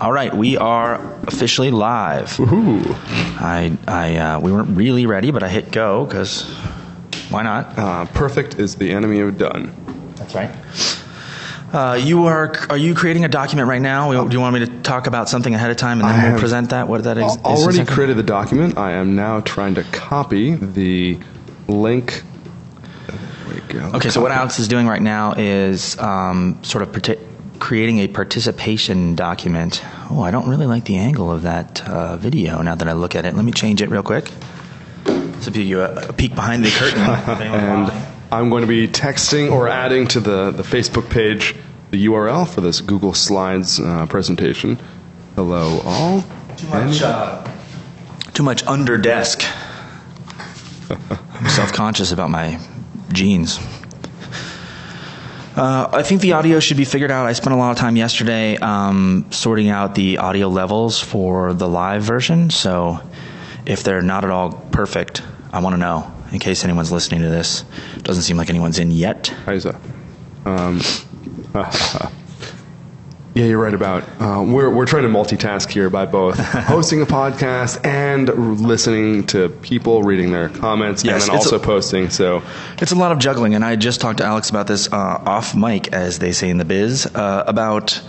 All right, we are officially live. Woohoo! We weren't really ready, but I hit go because why not? Perfect is the enemy of done. That's right. Are you creating a document right now? Do you want me to talk about something ahead of time and then we'll present that? What that is? Already created the document. I am now trying to copy the link. There we go. Okay, so what Alex is doing right now is sort of creating a participation document. Oh, I don't really like the angle of that video now that I look at it. Let me change it real quick. So give you a peek behind the curtain. And I'm going to be texting or adding to the Facebook page the URL for this Google Slides presentation. Hello, all. Too much under desk. I'm self-conscious about my jeans. I think the audio should be figured out. I spent a lot of time yesterday sorting out the audio levels for the live version. So if they're not at all perfect, I want to know in case anyone's listening to this. Doesn't seem like anyone's in yet. How's that? Yeah, you're right about. We're trying to multitask here by both hosting a podcast and listening to people, reading their comments, and then also posting. So it's a lot of juggling, and I just talked to Alex about this off mic, as they say in the biz, about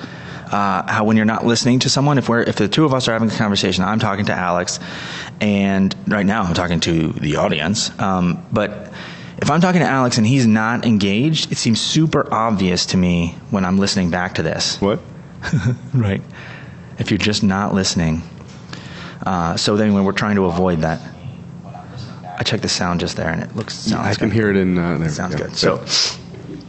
how when you're not listening to someone, if the two of us are having a conversation, I'm talking to Alex, and right now I'm talking to the audience, but if I'm talking to Alex and he's not engaged, it seems super obvious to me when I'm listening back to this. What? Right. If you're just not listening. So then when we're trying to avoid that, I checked the sound just there and it sounds good. I can hear it in there. Sounds good. So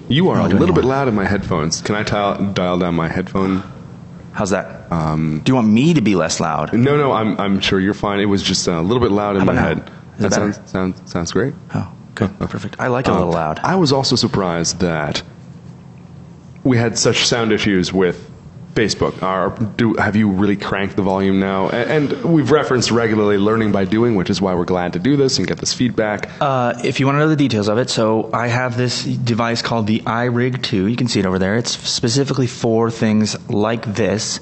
you are a little bit loud in my headphones. Can I dial down my headphone? How's that? Do you want me to be less loud? No, I'm sure you're fine. It was just a little bit loud in my head. That sounds great. Oh, good. Perfect. I like it a little loud. I was also surprised that we had such sound issues with Facebook. Have you really cranked the volume now? And we've referenced regularly learning by doing, which is why we're glad to do this and get this feedback. If you want to know the details of it, so I have this device called the iRig 2. You can see it over there. It's specifically for things like this,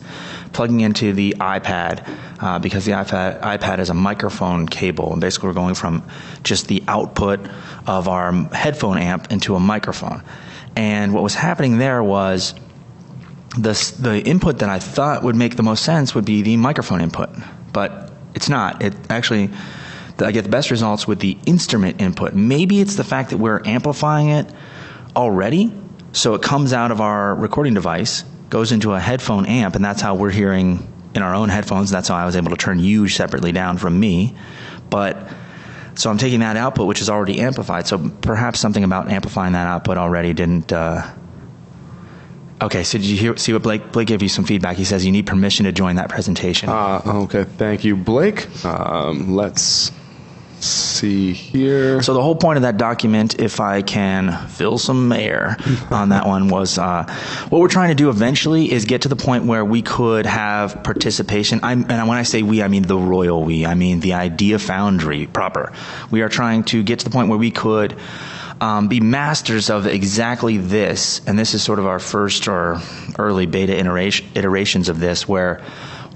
plugging into the iPad, because the iPad has a microphone cable, and basically we're going from just the output of our headphone amp into a microphone. And what was happening there was the input that I thought would make the most sense would be the microphone input, but it's not. It actually, I get the best results with the instrument input. Maybe it's the fact that we're amplifying it already, so it comes out of our recording device, goes into a headphone amp, and that's how we're hearing in our own headphones. That's how I was able to turn you separately down from me. But so I'm taking that output, which is already amplified. So perhaps something about amplifying that output already didn't. Okay, so did you see what Blake gave you some feedback? He says you need permission to join that presentation. Okay, thank you, Blake. Let's see here. So the whole point of that document, if I can fill some air on that one, was what we're trying to do eventually is get to the point where we could have participation. And when I say we, I mean the royal we. I mean the idea Foundry proper. We are trying to get to the point where we could be masters of exactly this, and this is sort of our first or early beta iterations of this, where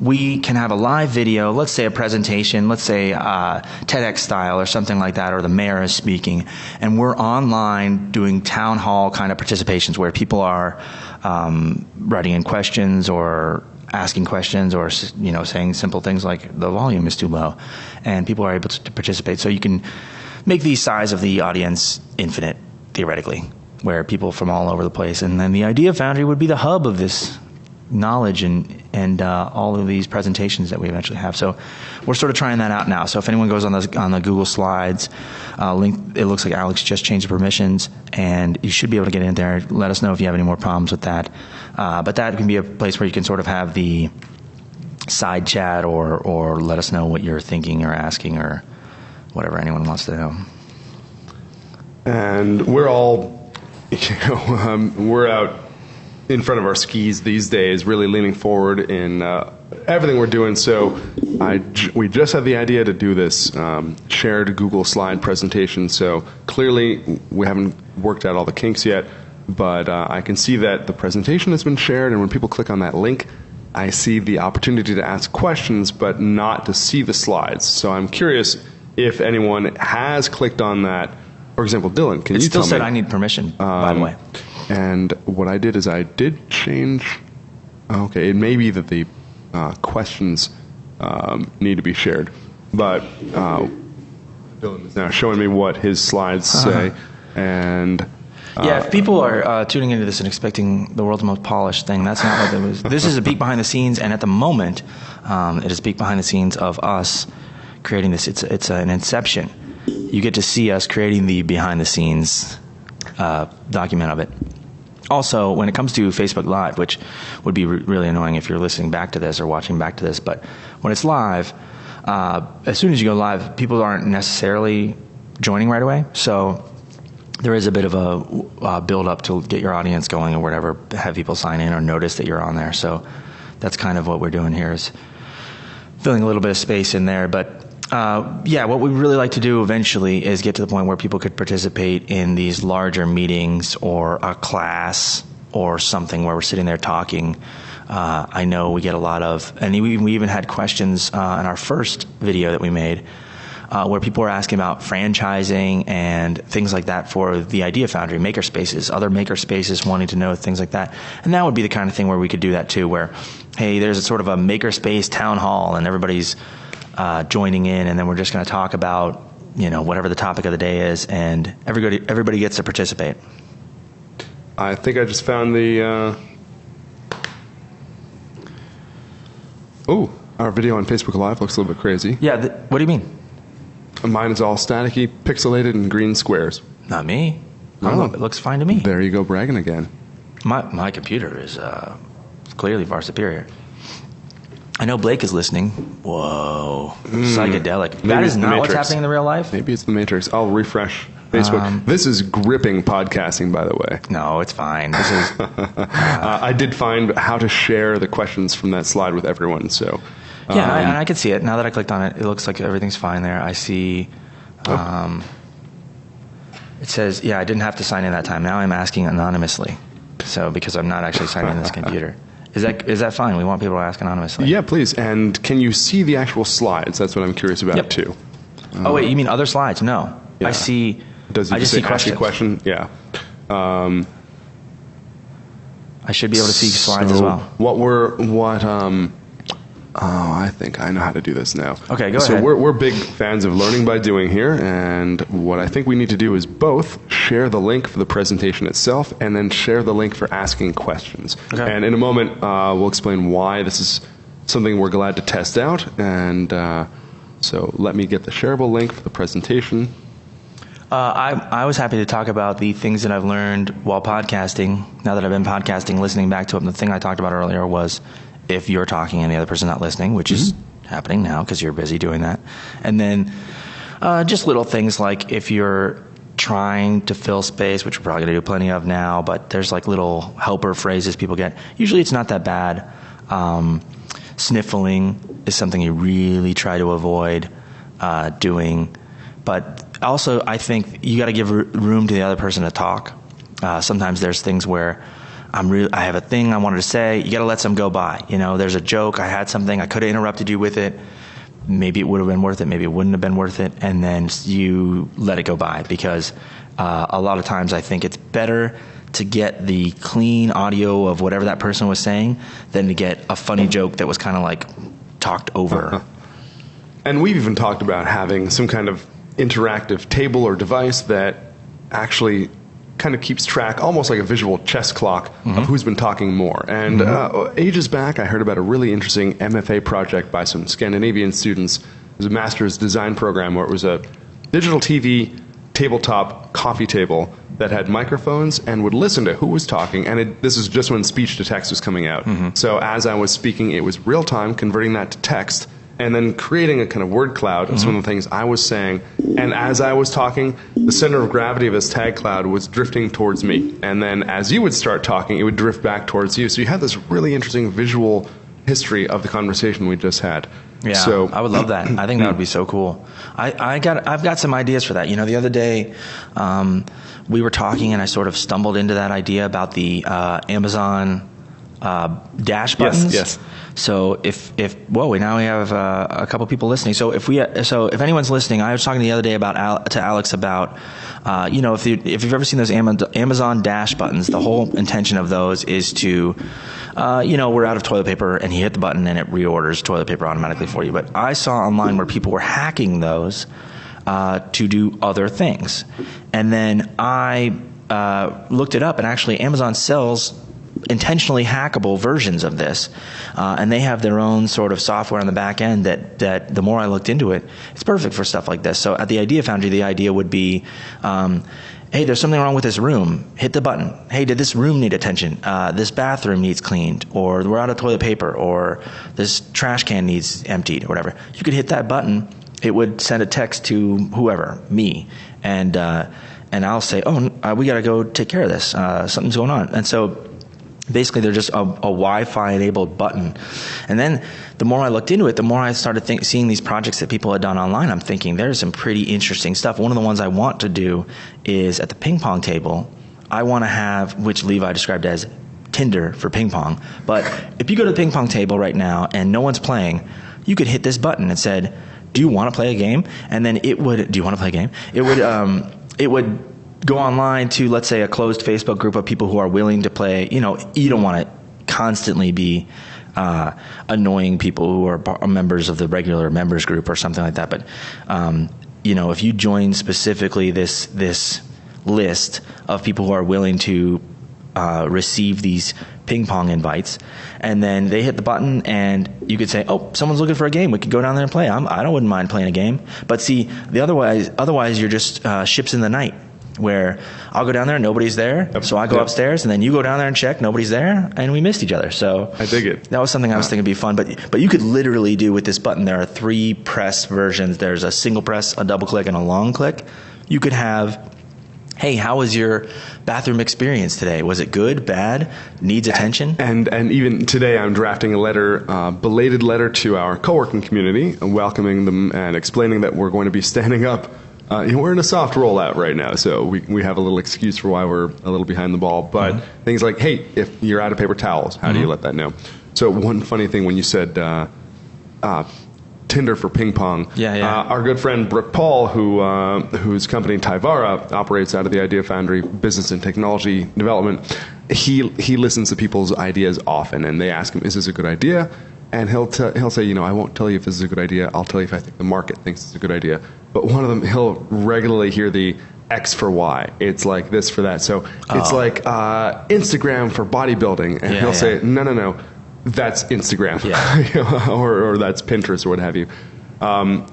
we can have a live video, let's say a presentation, let's say TEDx style or something like that, or the mayor is speaking, and we're online doing town hall kind of participations where people are writing in questions or asking questions or saying simple things like the volume is too low, and people are able to participate. So you can make the size of the audience infinite, theoretically, where people from all over the place. And then the idea Foundry would be the hub of this knowledge and all of these presentations that we eventually have. So we're sort of trying that out now. So if anyone goes on the Google Slides link, it looks like Alex just changed the permissions, and you should be able to get in there. Let us know if you have any more problems with that. But that can be a place where you can sort of have the side chat or let us know what you're thinking or asking or whatever anyone wants to know. And we're all, we're out in front of our skis these days, really leaning forward in everything we're doing. So we just had the idea to do this shared Google slide presentation. So clearly we haven't worked out all the kinks yet, but I can see that the presentation has been shared, and when people click on that link, I see the opportunity to ask questions, but not to see the slides. So I'm curious if anyone has clicked on that. For example, Dylan, can you tell me? It still said I need permission, by the way. And what I did is I did change. Okay, it may be that the questions need to be shared, but Dylan is now showing me what his slides say, and. Yeah, if people are tuning into this and expecting the world's most polished thing, that's not what it was. This is a peek behind the scenes, and at the moment, it is a peek behind the scenes of us creating this. It's an inception. You get to see us creating the behind the scenes document of it. Also, when it comes to Facebook Live, which would be really annoying if you're listening back to this or watching back to this, but when it's live, as soon as you go live, people aren't necessarily joining right away. So there is a bit of a build up to get your audience going or whatever, have people sign in or notice that you're on there. So that's kind of what we're doing here, is filling a little bit of space in there. But what we'd really like to do eventually is get to the point where people could participate in these larger meetings or a class or something where we're sitting there talking. I know we get a lot of, and we even had questions in our first video that we made, where people were asking about franchising and things like that for the Idea Foundry, makerspaces, other makerspaces wanting to know things like that. And that would be the kind of thing where we could do that too, where, hey, there's a sort of a makerspace town hall and everybody's joining in, and then we're just going to talk about, whatever the topic of the day is, and everybody gets to participate. I think I just found the... our video on Facebook Live looks a little bit crazy. Yeah, what do you mean? Mine is all staticky, pixelated, and green squares. Not me. It looks fine to me. There you go, bragging again. My computer is clearly far superior. I know Blake is listening. Whoa. Psychedelic. That is not what's happening in the real life? Maybe it's the Matrix. I'll refresh Facebook. This is gripping podcasting, by the way. No, it's fine. This is. I did find how to share the questions from that slide with everyone, so... Yeah, and I can see it. Now that I clicked on it, it looks like everything's fine there. I see, it says, I didn't have to sign in that time. Now I'm asking anonymously. So, because I'm not actually signing in this computer. Is that fine? We want people to ask anonymously. Yeah, please. And can you see the actual slides? That's what I'm curious about, too. Oh, wait, you mean other slides? No. Yeah. I see, Does it I just see questions. Question? Yeah. I should be able to see slides as well. I think I know how to do this now. Okay, go ahead. So we're big fans of learning by doing here, and what I think we need to do is both share the link for the presentation itself and then share the link for asking questions. Okay. And in a moment, we'll explain why this is something we're glad to test out. And so let me get the shareable link for the presentation. I was happy to talk about the things that I've learned while podcasting. Now that I've been podcasting, listening back to it, and the thing I talked about earlier was, if you're talking and the other person's not listening, which is happening now because you're busy doing that. And then just little things like if you're trying to fill space, which we're probably going to do plenty of now, but there's like little helper phrases people get. Usually it's not that bad. Sniffling is something you really try to avoid doing. But also I think you got to give room to the other person to talk. Sometimes there's things where I have a thing I wanted to say. You got to let some go by. There's a joke. I had something. I could have interrupted you with it. Maybe it would have been worth it. Maybe it wouldn't have been worth it. And then you let it go by, because a lot of times I think it's better to get the clean audio of whatever that person was saying than to get a funny joke that was kind of like talked over. And we've even talked about having some kind of interactive table or device that actually kind of keeps track, almost like a visual chess clock, of who's been talking more. And ages back, I heard about a really interesting MFA project by some Scandinavian students. It was a master's design program where it was a digital TV tabletop coffee table that had microphones and would listen to who was talking. And this is just when speech to text was coming out. So as I was speaking, it was real time, converting that to text, and then creating a kind of word cloud of some of the things I was saying. And as I was talking, the center of gravity of this tag cloud was drifting towards me. And then as you would start talking, it would drift back towards you. So you had this really interesting visual history of the conversation we just had. Yeah, so I would love that. I think that would be so cool. I've got some ideas for that. The other day we were talking and I sort of stumbled into that idea about the Amazon dash buttons. Yes. So if we now we have a couple people listening. So if anyone's listening, I was talking the other day to Alex about if you've ever seen those Amazon dash buttons, the whole intention of those is to we're out of toilet paper and you hit the button and it reorders toilet paper automatically for you. But I saw online where people were hacking those to do other things, and then I looked it up, and actually Amazon sells intentionally hackable versions of this, and they have their own sort of software on the back end that the more I looked into it, it's perfect for stuff like this. So at the Idea Foundry, the idea would be, hey, there's something wrong with this room. Hit the button. Hey, did this room need attention? This bathroom needs cleaned, or we're out of toilet paper, or this trash can needs emptied, or whatever. You could hit that button. It would send a text to whoever, me, and I'll say, we got to go take care of this. Something's going on. And so basically, they're just a Wi-Fi enabled button. And then the more I looked into it, the more I started seeing these projects that people had done online. I'm thinking there's some pretty interesting stuff. One of the ones I want to do is at the ping pong table, I want to have, which Levi described as Tinder for ping pong. But if you go to the ping pong table right now and no one's playing, you could hit this button and said, do you want to play a game? And then do you want to play a game? It would go online to, let's say, a closed Facebook group of people who are willing to play. You don't want to constantly be annoying people who are members of the regular members group or something like that. But, if you join specifically this list of people who are willing to receive these ping pong invites, and then they hit the button and you could say, someone's looking for a game. We could go down there and play. I wouldn't mind playing a game. But see, otherwise you're just ships in the night, where I'll go down there and nobody's there. Yep. So I go upstairs and then you go down there and check, nobody's there, and we missed each other. So I dig it. That was something I was thinking would be fun. But you could literally do with this button, there are 3 press versions. There's a single press, a double click, and a long click. You could have, hey, how was your bathroom experience today? Was it good, bad, needs attention? And even today I'm drafting a letter, belated letter to our co-working community, welcoming them and explaining that we're going to be standing up. We're in a soft rollout right now, so we have a little excuse for why we're a little behind the ball. But things like, hey, if you're out of paper towels, how do you let that know? So one funny thing when you said Tinder for ping pong, our good friend Brooke Paul, whose company Tyvara operates out of the Idea Foundry Business and Technology Development, he listens to people's ideas often, and they ask him, is this a good idea? And he'll say, I won't tell you if this is a good idea. I'll tell you if I think the market thinks it's a good idea. But one of them, he'll regularly hear the X for Y. It's like this for that. So it's like Instagram for bodybuilding. And he'll say, no, that's Instagram. Yeah. or that's Pinterest or what have you. But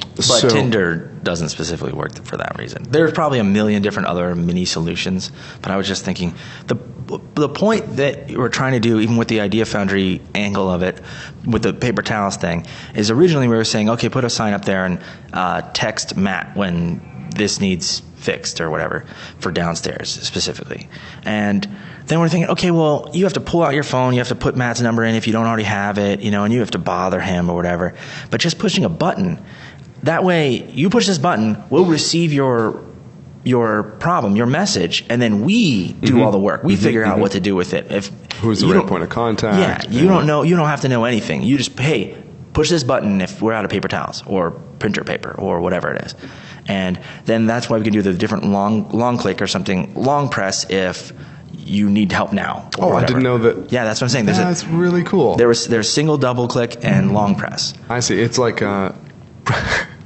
Tinder doesn't specifically work for that reason. There's probably a million different other mini solutions, but I was just thinking the point that we're trying to do, even with the Idea Foundry angle of it, with the paper towels thing, is originally we were saying, okay, put a sign up there and text Matt when this needs fixed or whatever for downstairs specifically. And then we're thinking, okay, well, you have to pull out your phone, you have to put Matt's number in if you don't already have it, and you have to bother him or whatever. But just pushing a button, that way you push this button, we'll receive your problem, your message, and then we do all the work. We figure out what to do with it. Who's the right point of contact? Yeah, you don't have to know anything. You just, hey, push this button if we're out of paper towels or printer paper or whatever it is. And then that's why we can do the different long click or something, long press if you need help now. Oh, I didn't know that. Yeah, that's what I'm saying. That's really cool. There's single, double click, and long press. I see. It's like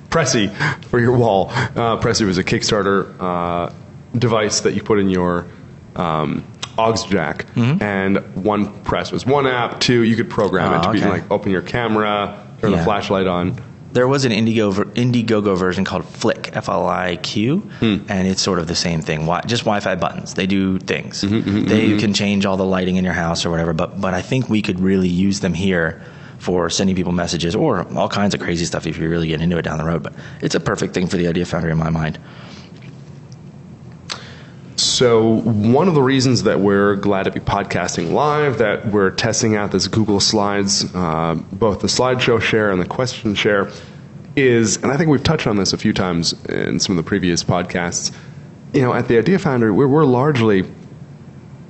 Pressy for your wall. Pressy was a Kickstarter device that you put in your aux jack, and one press was one app. 2, you could program it to be like open your camera, turn the flashlight on. There was an Indiegogo version called Flick, F-L-I-Q, and it's sort of the same thing. Just Wi-Fi buttons. They do things. They can change all the lighting in your house or whatever, but I think we could really use them here for sending people messages or all kinds of crazy stuff if you really get into it down the road. But it's a perfect thing for the Idea Foundry in my mind. So one of the reasons that we're glad to be podcasting live, that we're testing out this Google Slides, both the slideshow share and the question share, is, and I think we've touched on this a few times in some of the previous podcasts, at the Idea Foundry, we're largely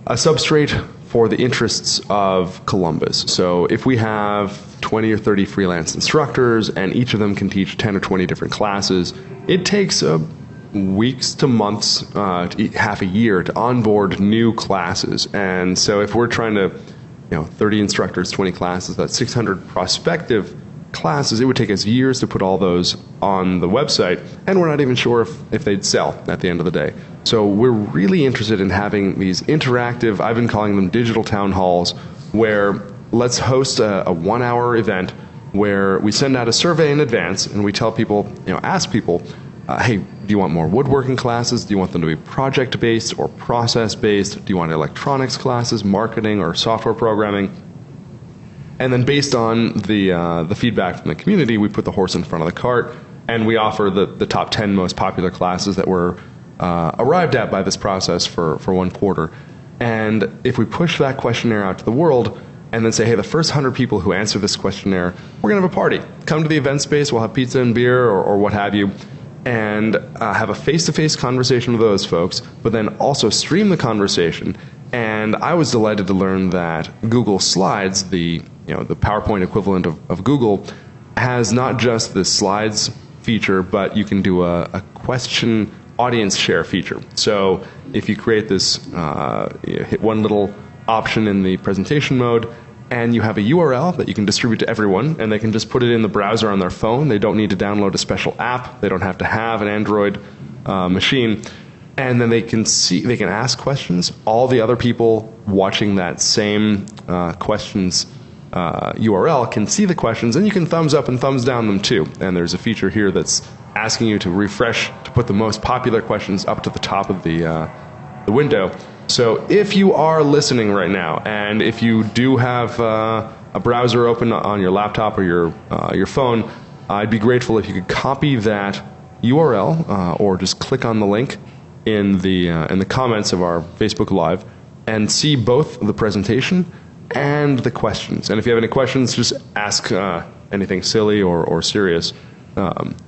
a substrate for the interests of Columbus. So if we have 20 or 30 freelance instructors and each of them can teach 10 or 20 different classes, it takes weeks to months, half a year to onboard new classes. And so if we're trying to, 30 instructors, 20 classes, that's 600 prospective classes. It would take us years to put all those on the website, and we're not even sure if they'd sell at the end of the day. So we're really interested in having these interactive, I've been calling them digital town halls, where let's host a 1-hour event where we send out a survey in advance and we tell people, ask people, hey, do you want more woodworking classes? Do you want them to be project-based or process-based? Do you want electronics classes, marketing, or software programming? And then based on the feedback from the community, we put the horse in front of the cart, and we offer the top 10 most popular classes that were arrived at by this process for 1 quarter. And if we push that questionnaire out to the world and then say, hey, the first 100 people who answer this questionnaire, we're going to have a party. Come to the event space, we'll have pizza and beer or what have you, and have a face-to-face conversation with those folks, but then also stream the conversation. And I was delighted to learn that Google Slides, the PowerPoint equivalent of Google, has not just the slides feature, but you can do a question audience share feature. So if you create this, hit one little option in the presentation mode, and you have a URL that you can distribute to everyone, and they can just put it in the browser on their phone. They don't need to download a special app. They don't have to have an Android machine. And then they can ask questions. All the other people watching that same questions URL can see the questions, and you can thumbs up and thumbs down them too. And there's a feature here that's asking you to refresh to put the most popular questions up to the top of the window. So if you are listening right now, and if you do have a browser open on your laptop or your phone, I'd be grateful if you could copy that URL or just click on the link in the comments of our Facebook Live and see both the presentation and the questions. And if you have any questions, just ask anything silly or serious.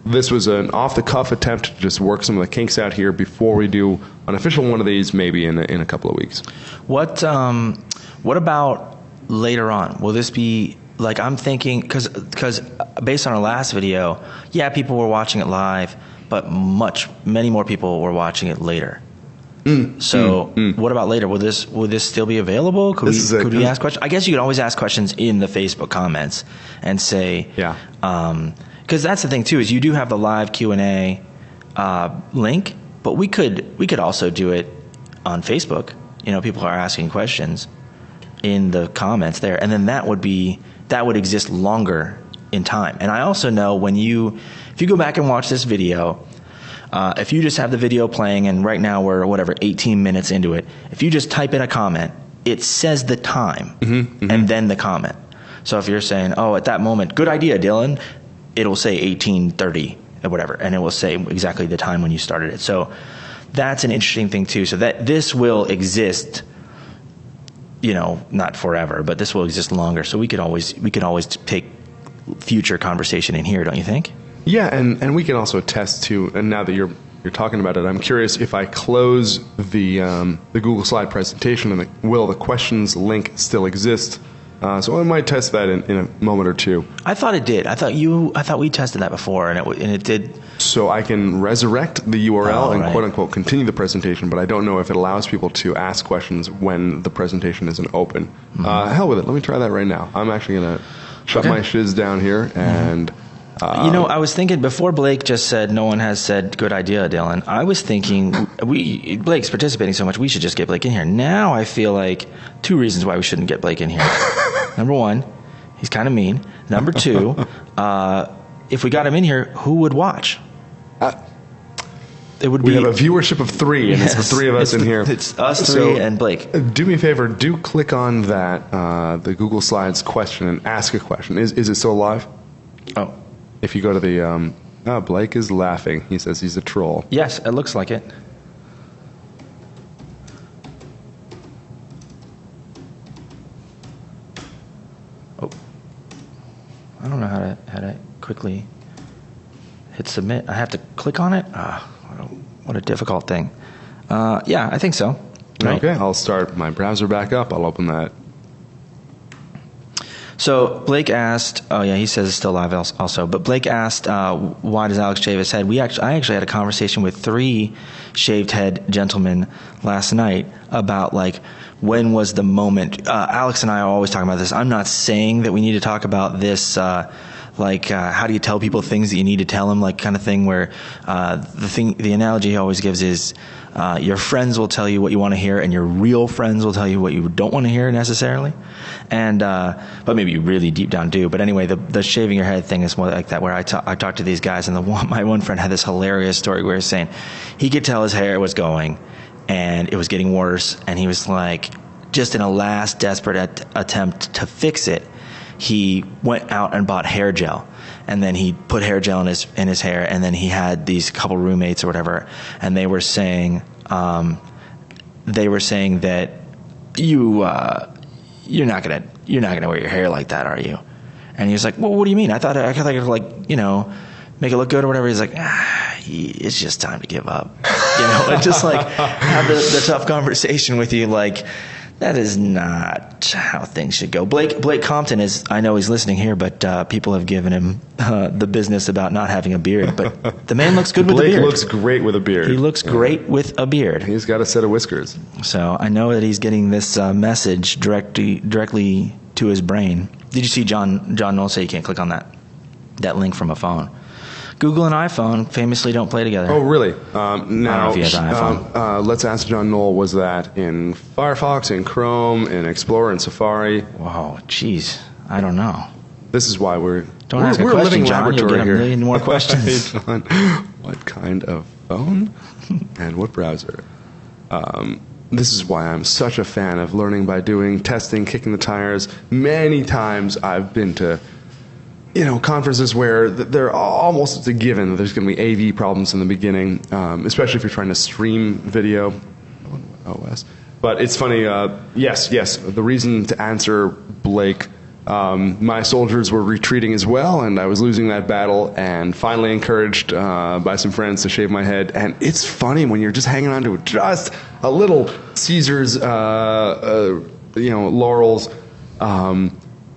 This was an off-the-cuff attempt to just work some of the kinks out here before we do an official one of these, maybe in a couple of weeks. What about later on? Will this be like, I'm thinking, because based on our last video, yeah, people were watching it live, but many more people were watching it later. What about later? Will this still be available? Could we ask questions? I guess you could always ask questions in the Facebook comments and say, yeah. Because that's the thing too, is you do have the live Q&A link, but we could also do it on Facebook. People are asking questions in the comments there, and then that would exist longer in time. And I also know if you go back and watch this video, if you just have the video playing, and right now we're 18 minutes into it, if you just type in a comment, it says the time and then the comment. So if you're saying, oh, at that moment, good idea, Dylan, it'll say 18:30 or whatever, and it will say exactly the time when you started it. So that's an interesting thing too. So that this will exist, not forever, but this will exist longer. So we could always take future conversation in here, don't you think? Yeah, and we can also test too. And now that you're talking about it, I'm curious if I close the Google Slide presentation, and will the questions link still exist? So I might test that in a moment or two. I thought it did. I thought we tested that before, and it did. So I can resurrect the URL and quote unquote continue the presentation, but I don't know if it allows people to ask questions when the presentation isn't open. Hell with it. Let me try that right now. I'm actually going to shut my shiz down here and. I was thinking before Blake just said no one has said good idea, Dylan. I was thinking Blake's participating so much, we should just get Blake in here. Now I feel like 2 reasons why we shouldn't get Blake in here. Number 1, he's kind of mean. Number 2, if we got him in here, who would watch? It would we have a viewership of 3, and it's the 3 of us in here. It's us 3 and Blake. Do me a favor. Do click on that the Google Slides question and ask a question. Is it still live? Oh. If you go to the, Blake is laughing. He says he's a troll. Yes, it looks like it. Oh, I don't know how to quickly hit submit. I have to click on it. What a difficult thing. Yeah, I think so. Right? Okay, I'll start my browser back up. I'll open that. So Blake asked, oh yeah, he says it's still live also, but Blake asked, why does Alex shave his head? I actually had a conversation with 3 shaved head gentlemen last night about like, when was the moment? Alex and I are always talking about this. I'm not saying that we need to talk about this, how do you tell people things that you need to tell them, like kind of thing where, the analogy he always gives is, your friends will tell you what you want to hear, and your real friends will tell you what you don't want to hear necessarily. And, but maybe you really deep down do. But anyway, the shaving your head thing is more like that, where I talked to these guys, and my one friend had this hilarious story where he was saying he could tell his hair was going, and it was getting worse, and he was like, just in a last desperate attempt to fix it, he went out and bought hair gel, and then he put hair gel in his hair, and then he had these couple roommates or whatever, and they were saying that you're not gonna wear your hair like that, are you? And he was like, well, what do you mean? I thought I could, like, make it look good or whatever. He's like, it's just time to give up, and just like have the tough conversation with you, like, that is not how things should go. Blake Compton is, I know he's listening here, but people have given him the business about not having a beard. But the man looks good with a beard. Blake looks great with a beard. He looks great with a beard. He's got a set of whiskers. So I know that he's getting this message directly to his brain. Did you see John Knoll say you can't click on that link from a phone? Google and iPhone famously don't play together. Oh, really? I don't know if he has an iPhone. Let's ask John Knoll, was that in Firefox, in Chrome, in Explorer, in Safari? Wow, jeez. I don't know. This is why we're ask a a question, living John. You'll laboratory get a here. million more questions. Hey, John, what kind of phone and what browser? This is why I'm such a fan of learning by doing, testing, kicking the tires. Many times I've been to conferences where they're almost a given that there's going to be AV problems in the beginning, especially if you're trying to stream video on OS. But it's funny, yes, the reason to answer Blake, my soldiers were retreating as well, and I was losing that battle, and finally encouraged by some friends to shave my head. And it's funny when you're just hanging on to just a little Caesar's, laurels.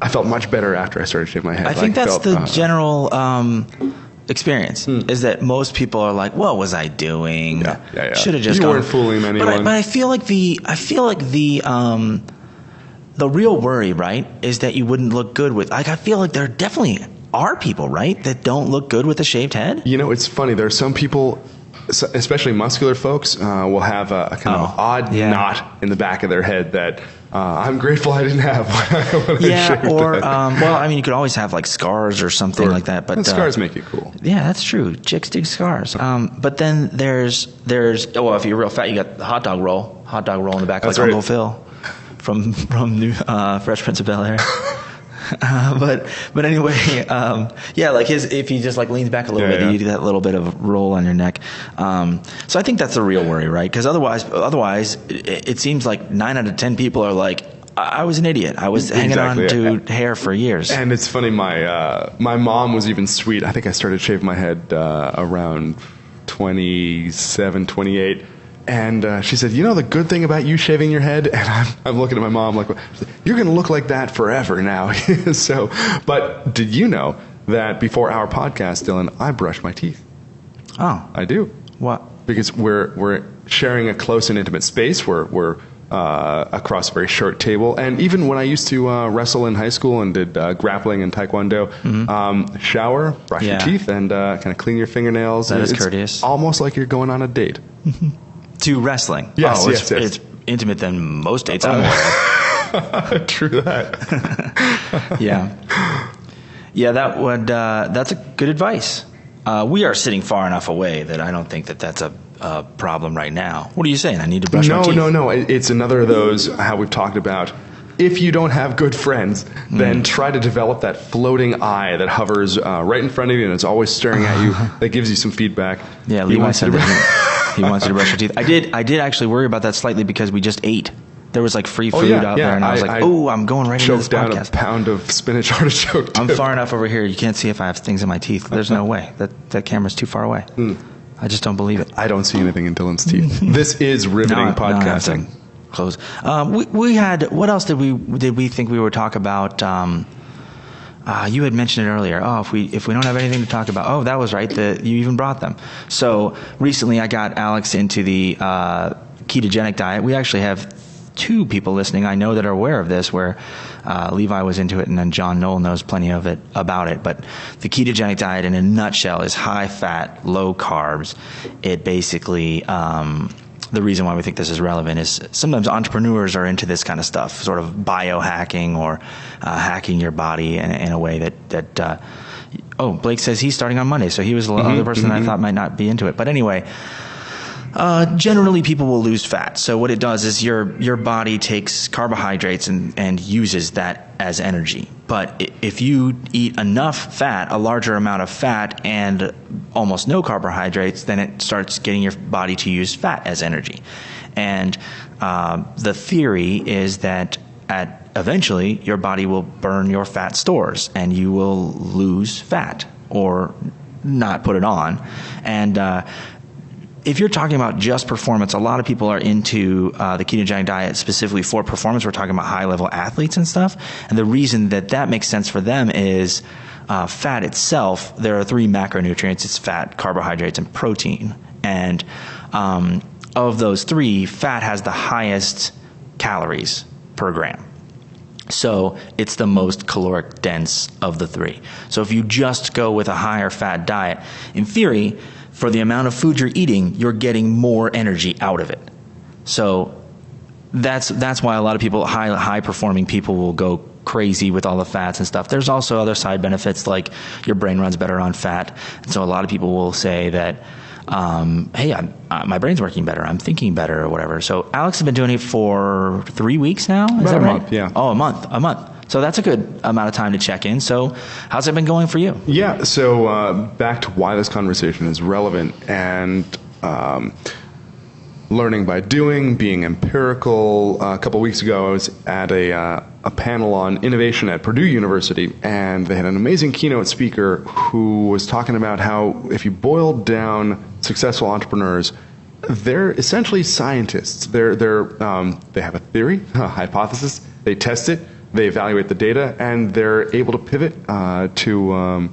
I felt much better after I started shaving my head. I think that's the general experience, is that most people are like, what was I doing? Yeah. Should have just You gone. weren't fooling anyone. But I feel like the real worry, right, is that you wouldn't look good with, like, I feel like there definitely are people, right, that don't look good with a shaved head. It's funny. There are some people, especially muscular folks, will have a kind of odd knot in the back of their head that I'm grateful I didn't have when I shaved or it. you could always have like scars or something like that. But scars make you cool. Yeah, that's true. Chicks dig scars. But then there's if you're real fat, you got the hot dog roll in the back, That's like right. Uncle Phil from New Fresh Prince of Bel-Air. But anyway, like if he just like leans back a little bit, you get that little bit of roll on your neck. So I think that's the real worry, right? Because otherwise, it seems like 9 out of 10 people are like, I was an idiot. I was hanging on to hair for years. And it's funny, my mom was even sweet. I think I started shaving my head around 27, 28. And she said, the good thing about you shaving your head, and I'm looking at my mom like, you're going to look like that forever now. But did you know that before our podcast, Dylan, I brush my teeth? Oh. I do. What? Because we're sharing a close and intimate space. We're across a very short table. And even when I used to wrestle in high school and did grappling and taekwondo, shower, brush your teeth, and kind of clean your fingernails. That is courteous. Almost like you're going on a date. To wrestling. Yes, yes. It's intimate than most dates I'm aware of. True that. Yeah, that's a good advice. We are sitting far enough away that I don't think that's a problem right now. What are you saying? I need to brush my teeth? No. It's another of those, how we've talked about. If you don't have good friends, then try to develop that floating eye that hovers right in front of you and it's always staring at you. That gives you some feedback. Yeah, Levi said that. He wants you to brush your teeth. I did actually worry about that slightly because we just ate. There was like free food out there, and I was like, I'm going right into this podcast. Choked down a pound of spinach artichoke. I'm far enough over here. You can't see if I have things in my teeth. There's no way. That camera's too far away. I just don't believe it. I don't see anything in Dylan's teeth. This is riveting podcasting. close. We had, what else did we think we would talk about? You had mentioned it earlier. Oh, if we don't have anything to talk about, oh, that was right. You even brought them. So recently, I got Alex into the ketogenic diet. We actually have 2 people listening I know that are aware of this, where Levi was into it, and then John Knoll knows plenty about it. But the ketogenic diet, in a nutshell, is high fat, low carbs. It basically the reason why we think this is relevant is sometimes entrepreneurs are into this kind of stuff, sort of biohacking or hacking your body in a way that Blake says he's starting on Monday, so he was the other person that I thought might not be into it. But anyway, generally people will lose fat. So what it does is your body takes carbohydrates and uses that as energy. But if you eat enough fat, a larger amount of fat and almost no carbohydrates, then it starts getting your body to use fat as energy. And the theory is that eventually your body will burn your fat stores and you will lose fat or not put it on. And if you're talking about just performance, a lot of people are into the ketogenic diet specifically for performance. We're talking about high-level athletes and stuff. And the reason that makes sense for them is fat itself. There are 3 macronutrients. It's fat, carbohydrates, and protein. And of those 3, fat has the highest calories per gram. So it's the most caloric dense of the 3. So if you just go with a higher fat diet, in theory, for the amount of food you're eating, you're getting more energy out of it. So that's why a lot of people, high performing people, will go crazy with all the fats and stuff. There's also other side benefits, like your brain runs better on fat. And so a lot of people will say that, hey, my brain's working better, I'm thinking better, or whatever. So Alex has been doing it for 3 weeks now. Is About that a right? month, yeah. Oh, a month. So that's a good amount of time to check in. So how's it been going for you? Yeah, so back to why this conversation is relevant, and learning by doing, being empirical. A couple weeks ago, I was at a panel on innovation at Purdue University, and they had an amazing keynote speaker who was talking about how if you boil down successful entrepreneurs, they're essentially scientists. They have a theory, a hypothesis, they test it, they evaluate the data, and they're able to pivot to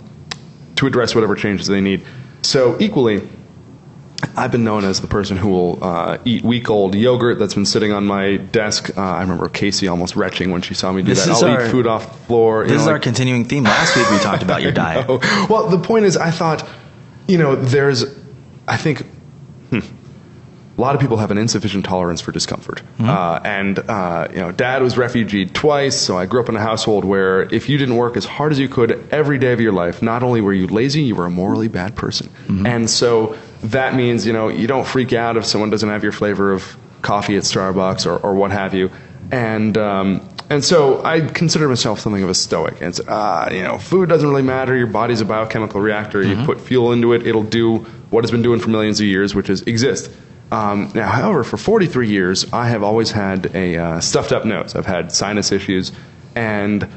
address whatever changes they need. So equally, I've been known as the person who will eat week-old yogurt that's been sitting on my desk. I remember Casey almost retching when she saw me do that. I'll eat food off the floor. This is our continuing theme. Last week we talked about your diet. Well, the point is, I thought, I think a lot of people have an insufficient tolerance for discomfort. Dad was refugeed twice, so I grew up in a household where if you didn't work as hard as you could every day of your life, not only were you lazy, you were a morally bad person. And so that means, you don't freak out if someone doesn't have your flavor of coffee at Starbucks or what have you. And so I consider myself something of a stoic. And food doesn't really matter. Your body's a biochemical reactor. You put fuel into it, it'll do what it's been doing for millions of years, which is exist. Now, however, for 43 years, I have always had a stuffed up nose. I've had sinus issues, and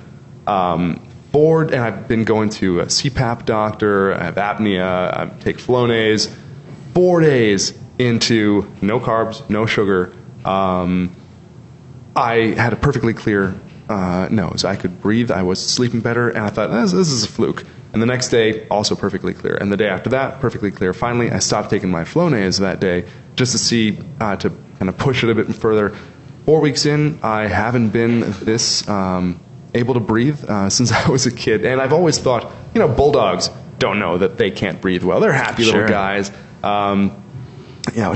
I've been going to a CPAP doctor. I have apnea. I take Flonase. 4 days into no carbs, no sugar, I had a perfectly clear nose. I could breathe. I was sleeping better, and I thought, this is a fluke. And the next day, also perfectly clear. And the day after that, perfectly clear. Finally, I stopped taking my Flonase that day just to see, to kind of push it a bit further. 4 weeks in, I haven't been this able to breathe since I was a kid. And I've always thought, bulldogs don't know that they can't breathe well. They're happy little guys.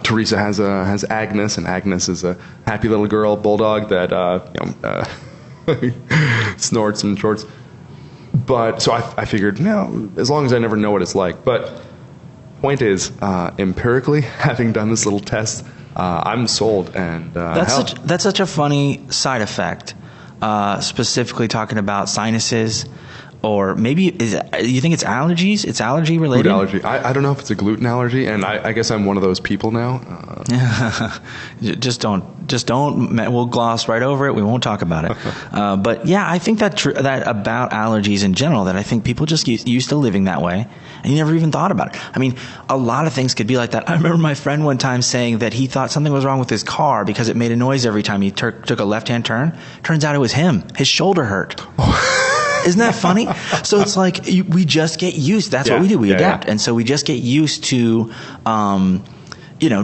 Teresa has Agnes, and Agnes is a happy little girl bulldog that snorts and shorts. But so I figured, as long as I never know what it's like. But point is, empirically, having done this little test, I'm sold. And that's such a funny side effect. Specifically talking about sinuses. or maybe you think it's allergies? It's allergy related? Food allergy. I don't know if it's a gluten allergy, and I guess I'm one of those people now. Just don't. We'll gloss right over it. We won't talk about it. But yeah, I think that about allergies in general, that I think people just used to living that way, and you never even thought about it. I mean, a lot of things could be like that. I remember my friend one time saying that he thought something was wrong with his car because it made a noise every time he took a left-hand turn. Turns out it was him. His shoulder hurt. Isn't that funny? So it's like we just get used. That's what we do. We adapt. And so we just get used to,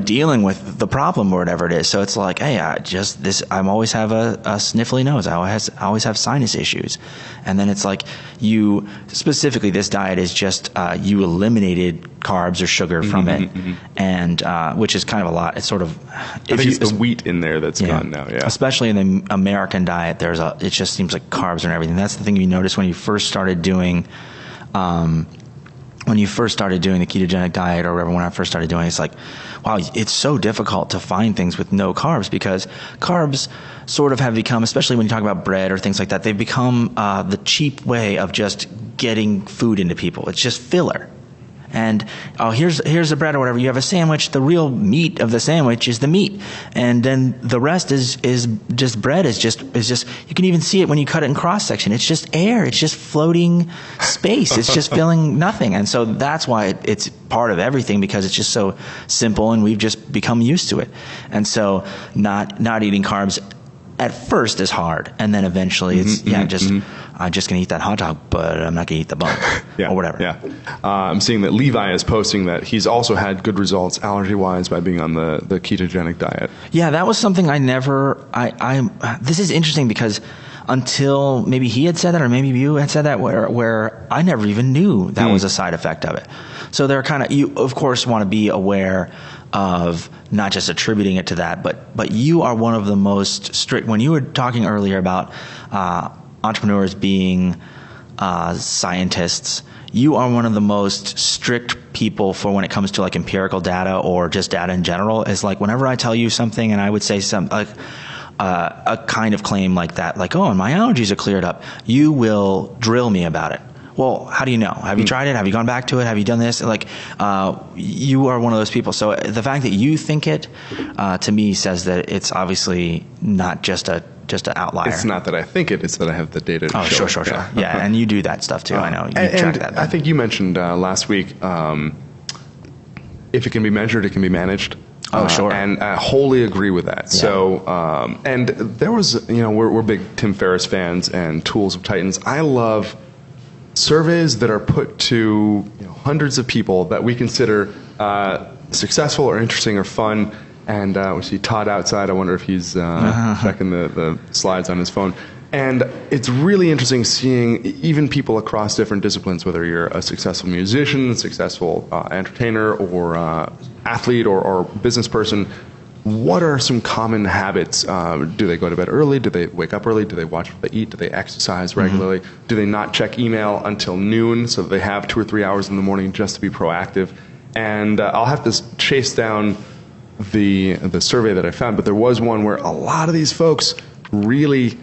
dealing with the problem or whatever it is. So it's like, hey, I always have a sniffly nose. I always have sinus issues. And then it's like specifically this diet is just, you eliminated carbs or sugar from it. And, which is kind of a lot. It's sort of, I think it's the wheat in there that's gone now. Yeah. Especially in the American diet, it just seems like carbs and everything. That's the thing you notice when you first started doing, the ketogenic diet or whatever, when I first started doing it, it's like, wow, it's so difficult to find things with no carbs, because carbs sort of have become, especially when you talk about bread or things like that, they've become the cheap way of just getting food into people. It's just filler. And here's the bread or whatever. You have a sandwich. The real meat of the sandwich is the meat, and then the rest is just bread. Is just you can even see it when you cut it in cross section. It's just air. It's just floating space. It's just filling nothing. And so that's why it's part of everything, because it's just so simple, and we've just become used to it. And so not eating carbs at first is hard, and then eventually it's I'm just going to eat that hot dog, but I'm not going to eat the bun or whatever. Yeah. I'm seeing that Levi is posting that he's also had good results allergy-wise by being on the ketogenic diet. Yeah, that was something this is interesting, because until maybe he had said that, or maybe you had said that, where I never even knew that was a side effect of it. So they're you of course want to be aware of not just attributing it to that, but you are one of the most strict. When you were talking earlier about entrepreneurs being scientists, you are one of the most strict people for when it comes to like empirical data or just data in general. Is like, whenever I tell you something and I would say a kind of claim like that, like, oh, and my allergies are cleared up, you will drill me about it. Well, how do you know? Have you tried it? Have you gone back to it? Have you done this? Like, you are one of those people. So the fact that you think it, to me, says that it's obviously not just an outlier. It's not that I think it; it's that I have the data to show. Sure. Yeah, and you do that stuff too. I know you track that. I think you mentioned last week, if it can be measured, it can be managed. Sure. And I wholly agree with that. Yeah. So, and there was, we're big Tim Ferriss fans and Tools of Titans. I love surveys that are put to hundreds of people that we consider successful or interesting or fun. And we see Todd outside. I wonder if he's checking the slides on his phone. And it's really interesting seeing even people across different disciplines, whether you're a successful musician, successful entertainer, or athlete or business person. What are some common habits? Do they go to bed early? Do they wake up early? Do they watch what they eat? Do they exercise regularly? Do they not check email until noon so that they have 2 or 3 hours in the morning just to be proactive? And I'll have to chase down the survey that I found, but there was one where a lot of these folks really,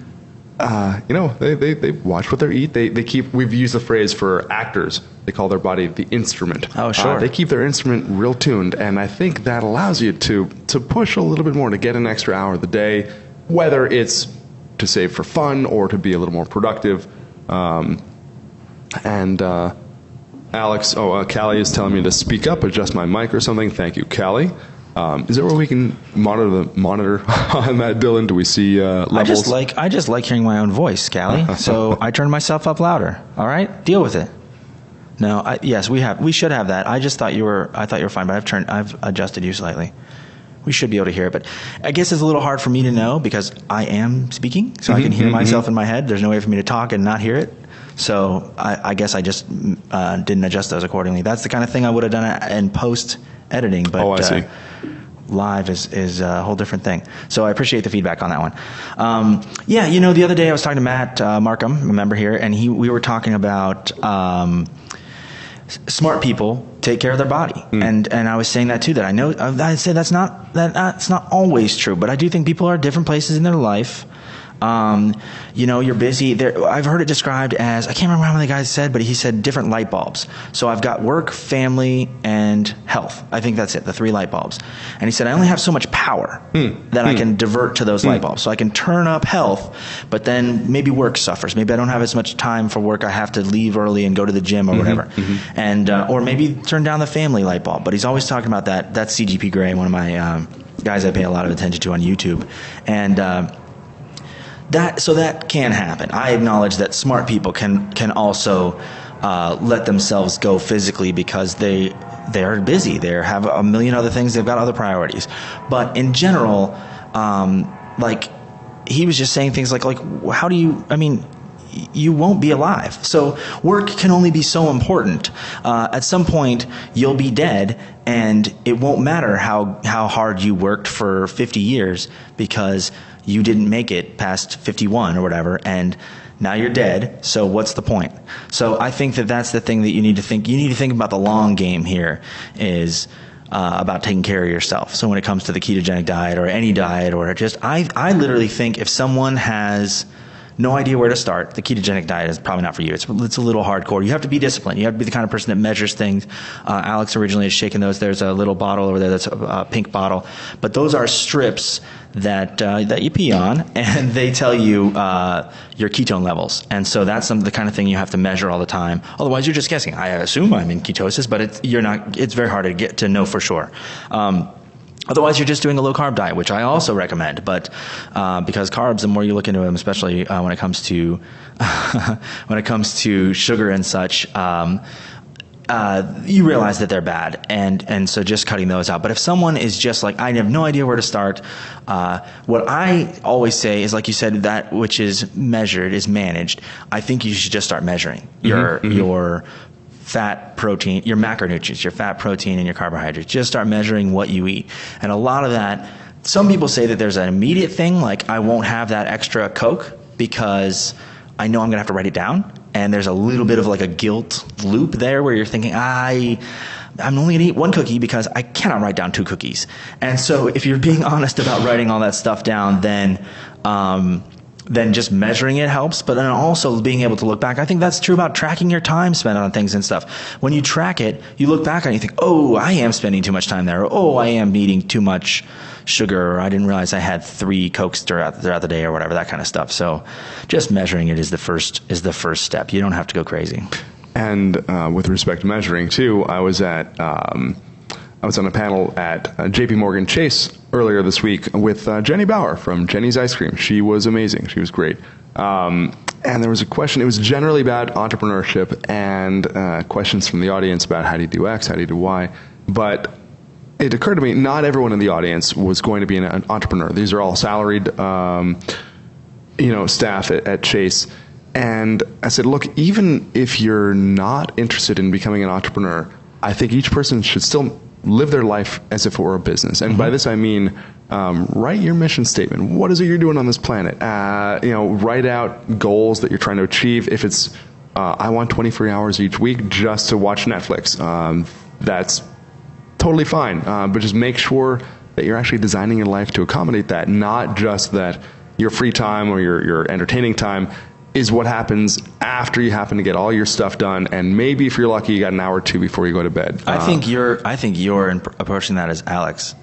they watch what they eat. They keep. We've used the phrase for actors. They call their body the instrument. Oh, sure. They keep their instrument real tuned, and I think that allows you to push a little bit more, to get an extra hour of the day, whether it's to save for fun or to be a little more productive. Alex, Callie is telling me to speak up, adjust my mic or something. Thank you, Callie. Is there where we can monitor on that, Dylan? Do we see levels? I just like hearing my own voice, Callie. So I turned myself up louder. All right, deal with it. No, yes, we should have that. I thought you were fine, but I've adjusted you slightly. We should be able to hear it, but I guess it's a little hard for me to know because I am speaking, so I can hear myself in my head. There's no way for me to talk and not hear it. So I guess I just didn't adjust those accordingly. That's the kind of thing I would have done in post editing, but I see. Live is a whole different thing. So I appreciate the feedback on that one. The other day I was talking to Matt Markham, a member here, and we were talking about smart people take care of their body, and I was saying that too. That I know I say that's not always true, but I do think people are at different places in their life. You're busy. I've heard it described as, I can't remember how many guys said, but he said different light bulbs. So I've got work, family, and health. I think that's it, the 3 light bulbs. And he said, I only have so much power that I can divert to those light bulbs. So I can turn up health, but then maybe work suffers. Maybe I don't have as much time for work. I have to leave early and go to the gym or whatever. And or maybe turn down the family light bulb. But he's always talking about that. That's CGP Grey, one of my guys I pay a lot of attention to on YouTube. And that can happen. I acknowledge that smart people can also let themselves go physically because they are busy. They have a million other things. They've got other priorities. But in general, like he was just saying things like how do you? I mean, you won't be alive. So work can only be so important. At some point, you'll be dead, and it won't matter how hard you worked for 50 years because you didn't make it past 51 or whatever, and now you're dead, so what's the point? So I think that's the thing that you need to think. You need to think about the long game here is about taking care of yourself. So when it comes to the ketogenic diet or any diet or just, I literally think if someone has no idea where to start, the ketogenic diet is probably not for you. It's a little hardcore. You have to be disciplined. You have to be the kind of person that measures things. Alex originally has shaken those. There's a little bottle over there that's a pink bottle. But those are strips that you pee on, and they tell you your ketone levels. And so that's the kind of thing you have to measure all the time. Otherwise, you're just guessing. I assume I'm in ketosis, but you're not. It's very hard to get to know for sure. Otherwise, you're just doing a low-carb diet, which I also recommend. But because carbs, the more you look into them, especially when it comes to sugar and such, you realize that they're bad, and so just cutting those out. But if someone is just like, I have no idea where to start, what I always say is, like you said, that which is measured is managed. I think you should just start measuring your fat, protein, your macronutrients, your fat, protein, and your carbohydrates. Just start measuring what you eat. And a lot of that, some people say that there's an immediate thing, like I won't have that extra Coke because I know I'm going to have to write it down. And there's a little bit of like a guilt loop there where you're thinking, I'm only going to eat 1 cookie because I cannot write down 2 cookies. And so if you're being honest about writing all that stuff down, then just measuring it helps, but then also being able to look back. I think that's true about tracking your time spent on things and stuff. When you track it, you look back and you think, oh, I am spending too much time there, or oh, I am eating too much sugar, or I didn't realize I had 3 Cokes throughout the day, or whatever, that kind of stuff. So just measuring it is the first step. You don't have to go crazy. And with respect to measuring too, I was on a panel at JP Morgan Chase earlier this week with Jenny Bauer from Jenny's Ice Cream. She was amazing. She was great. And there was a question. It was generally about entrepreneurship and questions from the audience about how do you do X, how do you do Y. But it occurred to me, not everyone in the audience was going to be an entrepreneur. These are all salaried, staff at Chase. And I said, look, even if you're not interested in becoming an entrepreneur, I think each person should still live their life as if it were a business. And by this I mean, write your mission statement. What is it you're doing on this planet? Write out goals that you're trying to achieve. If it's, I want 24 hours each week just to watch Netflix, that's totally fine. But just make sure that you're actually designing your life to accommodate that, not just that your free time or your entertaining time is what happens after you happen to get all your stuff done, and maybe if you're lucky, you got an hour or 2 before you go to bed. I think you're approaching that as Alex.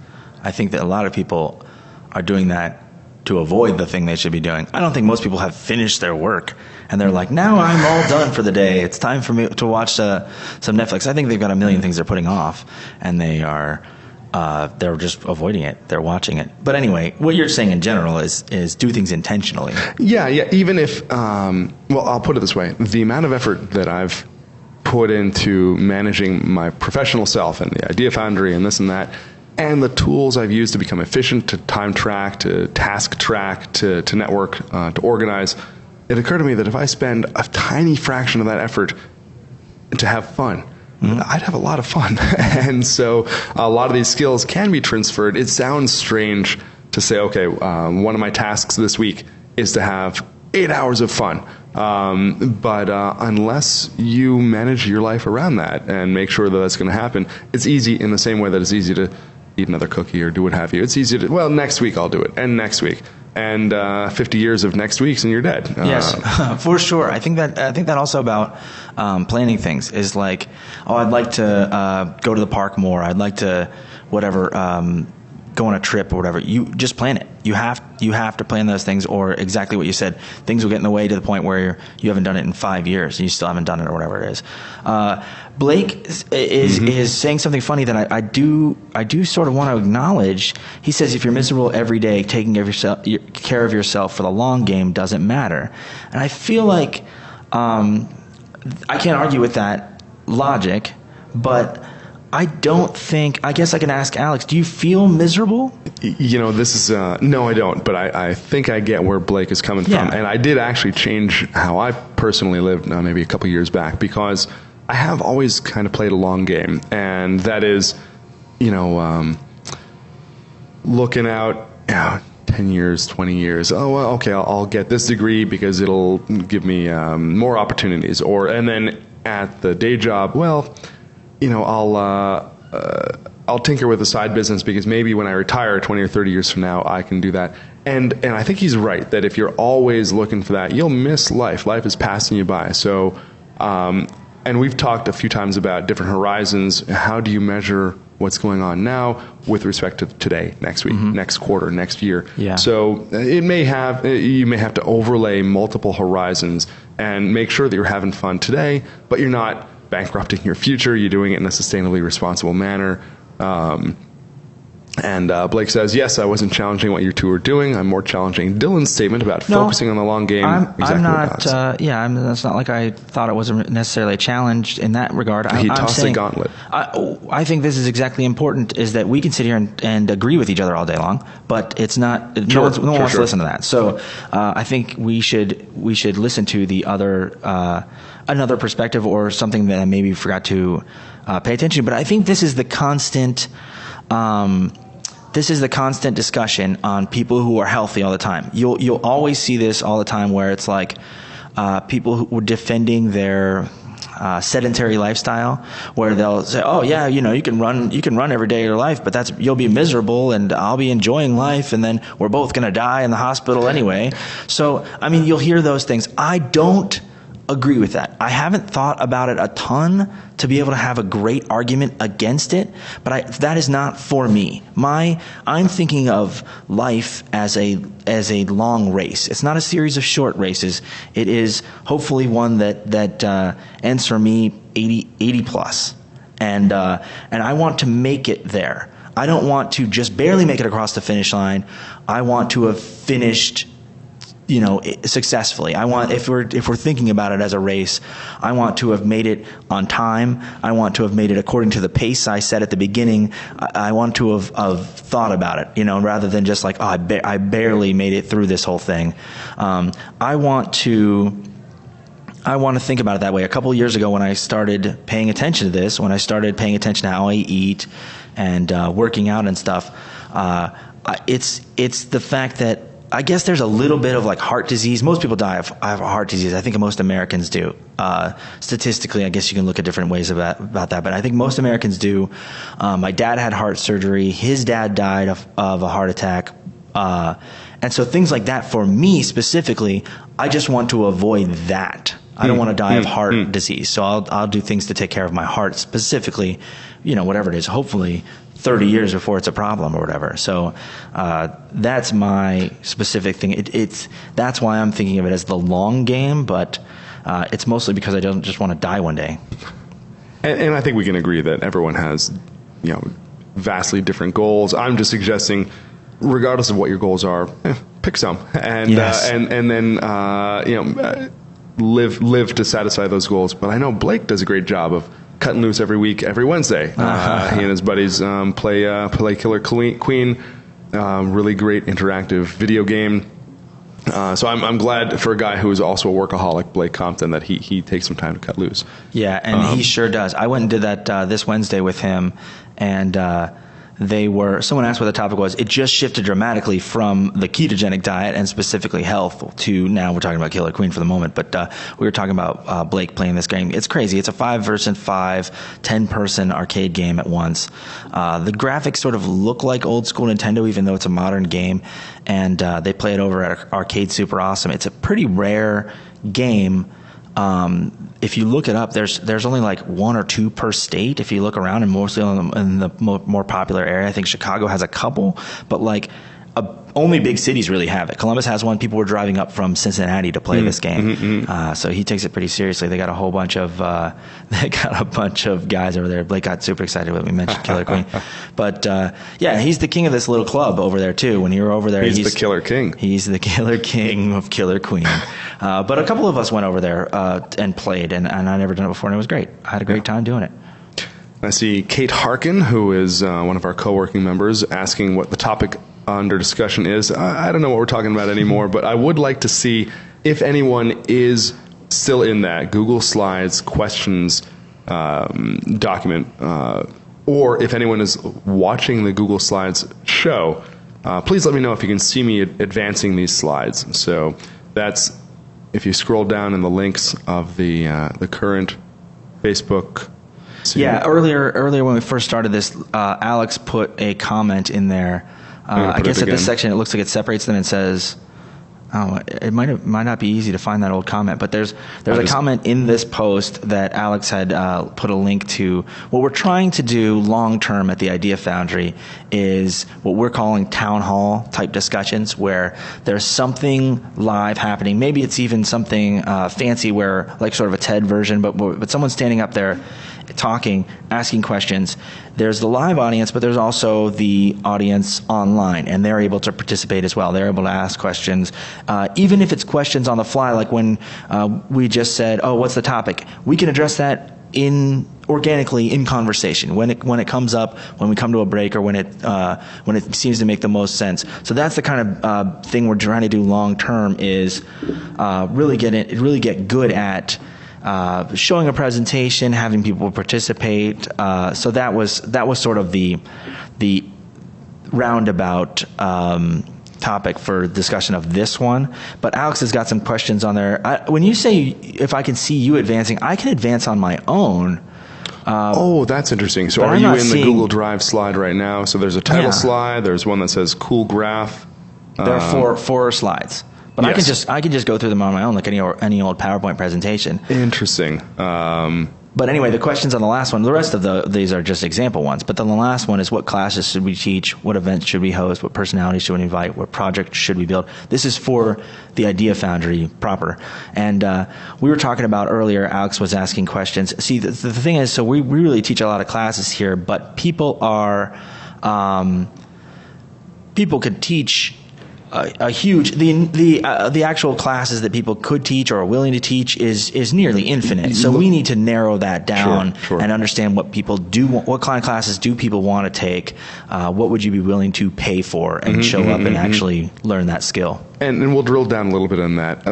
I think that a lot of people are doing that to avoid the thing they should be doing. I don't think most people have finished their work and they're like, now I'm all done for the day. It's time for me to watch some Netflix. I think they've got a million things they're putting off, and they're just avoiding it. They're watching it. But anyway, what you're saying in general is do things intentionally. Yeah. Even if, I'll put it this way. The amount of effort that I've put into managing my professional self and the idea Foundry and this and that, and the tools I've used to become efficient, to time track, to task track, to network, to organize, it occurred to me that if I spend a tiny fraction of that effort to have fun, I'd have a lot of fun. And so a lot of these skills can be transferred. It sounds strange to say, okay, one of my tasks this week is to have 8 hours of fun. But unless you manage your life around that and make sure that that's going to happen, it's easy in the same way that it's easy to eat another cookie or do what have you. It's easy to, next week I'll do it, and next week. and 50 years of next weeks and you're dead. Yes, for sure. I think that also about planning things is like, oh, I'd like to go to the park more. I'd like to whatever go on a trip or whatever. You just plan it. You have to plan those things, or exactly what you said. Things will get in the way to the point where you haven't done it in 5 years and you still haven't done it or whatever it is. Blake is saying something funny that I do sort of want to acknowledge. He says if you're miserable every day, taking care of yourself for the long game doesn't matter. And I feel like I can't argue with that logic, but I don't think, I guess I can ask Alex, do you feel miserable? This is, no, I don't, but I think I get where Blake is coming from. And I did actually change how I personally lived maybe a couple years back, because I have always kind of played a long game. And that is, looking out 10 years, 20 years. Oh, well, okay, I'll get this degree because it'll give me more opportunities. And then at the day job, well, I'll tinker with a side business because maybe when I retire 20 or 30 years from now, I can do that. And I think he's right that if you're always looking for that, you'll miss life. Life is passing you by. So, and we've talked a few times about different horizons. How do you measure what's going on now with respect to today, next week, next quarter, next year? Yeah. So you may have to overlay multiple horizons and make sure that you're having fun today, but you're not bankrupting your future. You're doing it in a sustainably responsible manner. And Blake says, yes, I wasn't challenging what you two were doing. I'm more challenging Dylan's statement about focusing on the long game. I'm not, it's not like I thought it was necessarily a challenge in that regard. He tossed a gauntlet. I think this is exactly important, is that we can sit here and agree with each other all day long, but it's not, no one wants to listen to that. So I think we should listen to the other, another perspective or something that I maybe forgot to pay attention to. But I think this is the constant discussion on people who are healthy all the time. You'll always see this all the time, where it's like people who are defending their sedentary lifestyle, where they'll say, "Oh yeah, you can run every day of your life, but you'll be miserable, and I'll be enjoying life, and then we're both going to die in the hospital anyway." So I mean, you'll hear those things. I don't agree with that. I haven't thought about it a ton to be able to have a great argument against it, but that is not for me. I'm thinking of life as a long race. It's not a series of short races. It is hopefully one that ends for me 80 plus, and I want to make it there. I don't want to just barely make it across the finish line. I want to have finished successfully. I want, if we're thinking about it as a race, I want to have made it on time. I want to have made it according to the pace I set at the beginning. I want to have thought about it, rather than just like, I barely made it through this whole thing. I want to think about it that way. A couple of years ago, when I started paying attention to this, when I started paying attention to how I eat and working out and stuff, it's the fact that I guess there's a little bit of like heart disease. Most people die of heart disease. I think most Americans do. Statistically, I guess you can look at different ways about that, but I think most Americans do. My dad had heart surgery. His dad died of a heart attack. And so things like that, for me specifically, I just want to avoid that. I don't want to die of heart disease. So I'll do things to take care of my heart specifically, whatever it is, hopefully 30 years before it's a problem or whatever. So that's my specific thing. That's why I'm thinking of it as the long game, but it's mostly because I don't just want to die one day. And I think we can agree that everyone has, vastly different goals. I'm just suggesting, regardless of what your goals are, pick some and Yes. And then live to satisfy those goals. But I know Blake does a great job of cutting loose every week, every Wednesday. He and his buddies play Killer Queen, really great interactive video game. So I'm glad for a guy who is also a workaholic, Blake Compton, that he takes some time to cut loose. Yeah, and he sure does. I went and did that this Wednesday with him, and someone asked what the topic was. It just shifted dramatically from the ketogenic diet and specifically health to now we're talking about Killer Queen for the moment. But we were talking about Blake playing this game. It's crazy. It's a 5 versus 5, 10-person arcade game at once. The graphics sort of look like old school Nintendo, even though it's a modern game. And they play it over at Arcade Super Awesome. It's a pretty rare game. If you look it up, there's only like 1 or 2 per state. If you look around, and mostly in the more popular area, I think Chicago has a couple, but like only big cities really have it. Columbus has one. People were driving up from Cincinnati to play this game, so he takes it pretty seriously. They got a whole bunch of guys over there. Blake got super excited when we mentioned Killer Queen, but yeah, he's the king of this little club over there too. When you were over there, he's the Killer King. He's the Killer King of Killer Queen. But a couple of us went over there and played, and I never done it before, and it was great. I had a great time doing it. I see Kate Harkin, who is one of our co-working members, asking what the topic under discussion is. I don't know what we're talking about anymore, but I would like to see if anyone is still in that Google Slides questions document, or if anyone is watching the Google Slides show. Please let me know if you can see me advancing these slides. So that's, if you scroll down in the links of the current Facebook. Yeah, earlier when we first started this, Alex put a comment in there. I guess at this section it looks like it separates them and says, oh, it might not be easy to find that old comment, but there's a comment in this post that Alex had put a link to. What we're trying to do long term at the Idea Foundry is what we're calling town hall type discussions, where there's something live happening. Maybe it's even something fancy, where like sort of a TED version, but someone's standing up there talking, asking questions. There's the live audience, but there's also the audience online, and they're able to participate as well. They're able to ask questions, even if it's questions on the fly, like when we just said, oh, what's the topic? We can address that organically in conversation when it comes up, when we come to a break, or when it seems to make the most sense. So that's the kind of thing we're trying to do long term, is really get good at showing a presentation, having people participate. So that was sort of the roundabout topic for discussion of this one. But Alex has got some questions on there. When you say if I can see you advancing, I can advance on my own. Oh, that's interesting. So are you in the Google Drive slide right now? So there's a title slide. There's one that says cool graph. There are four slides. But yes. I can just go through them on my own, like any old PowerPoint presentation. Interesting. But anyway, the questions on the last one, the rest of these are just example ones. But then the last one is, what classes should we teach? What events should we host? What personalities should we invite? What projects should we build? This is for the Idea Foundry proper. And we were talking about earlier, Alex was asking questions. See, the thing is, so we really teach a lot of classes here, but people could teach a huge, the actual classes that people could teach or are willing to teach is nearly infinite. So we need to narrow that down and understand what people do, what kind of classes do people want to take, what would you be willing to pay for, and show up and actually learn that skill. And we'll drill down a little bit on that.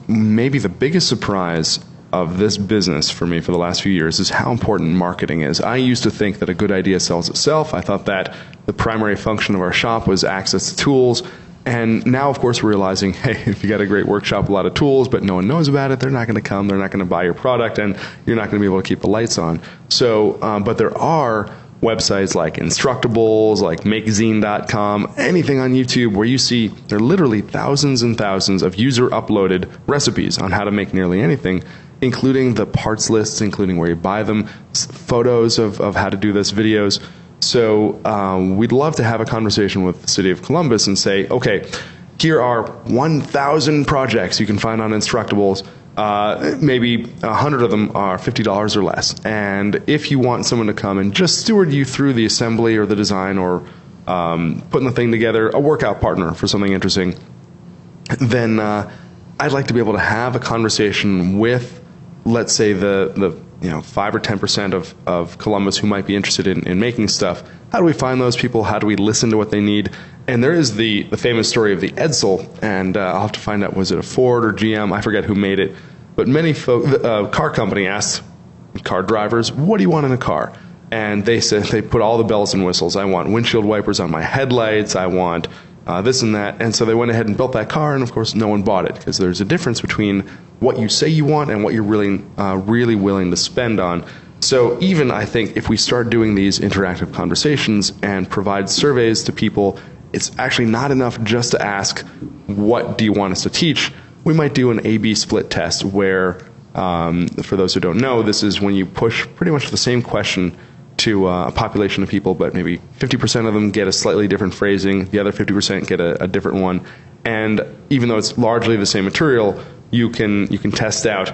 Maybe the biggest surprise of this business for me for the last few years is how important marketing is. I used to think that a good idea sells itself. I thought that the primary function of our shop was access to tools. And now, of course, we're realizing, hey, if you got a great workshop, a lot of tools, but no one knows about it, they're not going to come, they're not going to buy your product, and you're not going to be able to keep the lights on. So, but there are websites like Instructables, like MakeZine.com, anything on YouTube where you see there are literally thousands and thousands of user-uploaded recipes on how to make nearly anything, including the parts lists, including where you buy them, photos of how to do this, videos. So we'd love to have a conversation with the City of Columbus and say, okay, here are 1,000 projects you can find on Instructables. Maybe 100 of them are $50 or less. And if you want someone to come and just steward you through the assembly or the design or putting the thing together, a workout partner for something interesting, then I'd like to be able to have a conversation with, let's say, the 5 or 10% of Columbus who might be interested in making stuff. How do we find those people? How do we listen to what they need? And there is the famous story of the Edsel, and I'll have to find out, was it a Ford or GM? I forget who made it. But many folk, the car company asked car drivers, what do you want in a car? and they put all the bells and whistles. I want windshield wipers on my headlights. I want this and that. And so they went ahead and built that car, and of course no one bought it, because there's a difference between what you say you want and what you're really willing to spend on. So even, I think, if we start doing these interactive conversations and provide surveys to people, it's actually not enough just to ask, what do you want us to teach? We might do an A/B split test where, for those who don't know, this is when you push pretty much the same question to a population of people, but maybe 50% of them get a slightly different phrasing, the other 50% get a different one. And even though it's largely the same material, you can test out,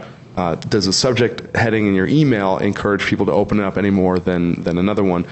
does the subject heading in your email encourage people to open it up any more than another one?